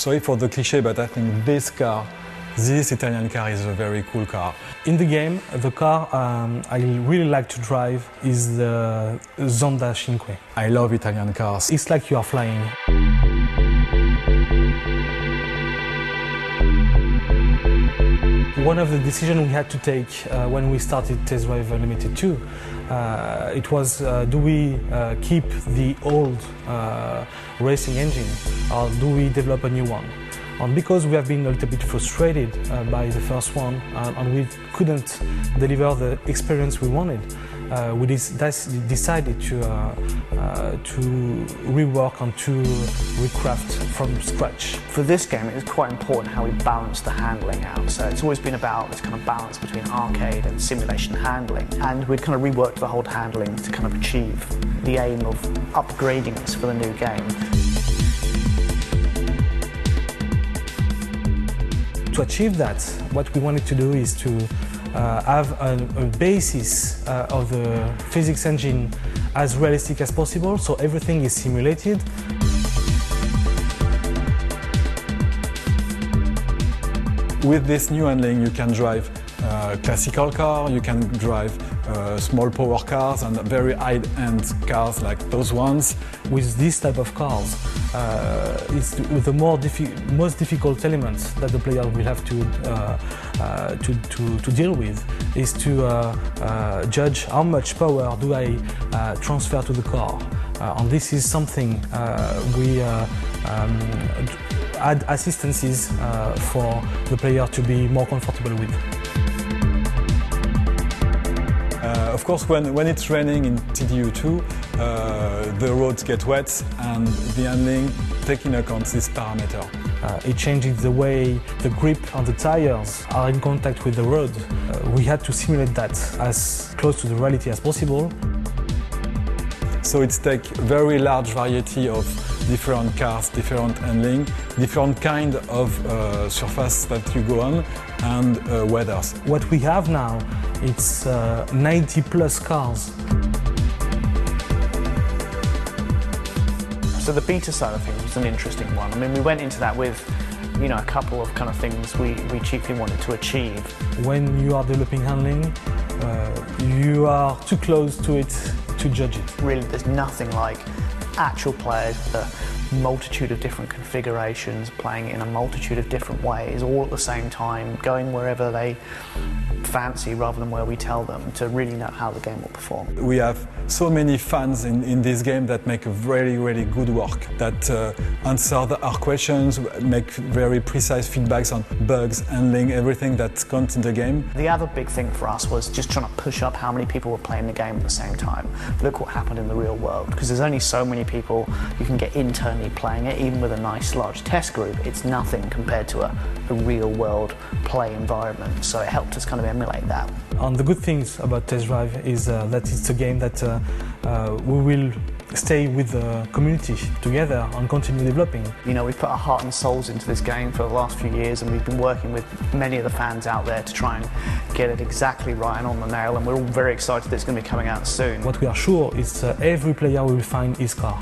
Sorry for the cliché, but I think this Italian car is a very cool car. In the game, the car I really like to drive is the Zonda Cinque. I love Italian cars. It's like you are flying. One of the decisions we had to take when we started Test Drive Unlimited 2, it was do we keep the old racing engine or do we develop a new one? And because we have been a little bit frustrated by the first one and we couldn't deliver the experience we wanted, we decided to rework and to recraft from scratch. For this game, it was quite important how we balanced the handling out. So it's always been about this kind of balance between arcade and simulation handling. And we'd kind of reworked the whole handling to kind of achieve the aim of upgrading this for the new game. To achieve that, what we wanted to do is to have a basis of the physics engine as realistic as possible, so everything is simulated. With this new handling, you can drive classical car, you can drive small power cars and very high-end cars like those ones. With this type of cars, it's the most difficult elements that the player will have to deal with is to judge how much power do I transfer to the car. And this is something we add assistances for the player to be more comfortable with. Of course, when it's raining in TDU2, the roads get wet and the handling taking account this parameter. It changes the way the grip and the tires are in contact with the road. We had to simulate that as close to the reality as possible. So it's take very large variety of different cars, different handling, different kind of surface that you go on and weathers. What we have now, it's 90 plus cars. So the beta side of things was an interesting one. I mean, we went into that with, you know, a couple of kind of things we chiefly wanted to achieve. When you are developing handling, you are too close to it to judge it. Really, there's nothing like actual players with a multitude of different configurations, playing it in a multitude of different ways, all at the same time, going wherever they fancy rather than where we tell them, to really know how the game will perform. We have so many fans in this game that make a really, really good work, that answer our questions, make very precise feedbacks on bugs, handling, everything that counts in the game. The other big thing for us was just trying to push up how many people were playing the game at the same time. Look what happened in the real world, because there's only so many people you can get internally playing it, even with a nice large test group. It's nothing compared to a real world play environment, so it helped us kind of emulate that. And the good things about Test Drive is that it's a game that we will stay with the community together and continue developing. You know, we've put our heart and souls into this game for the last few years, and we've been working with many of the fans out there to try and get it exactly right and on the nail, and we're all very excited that it's going to be coming out soon. What we are sure is every player will find his car.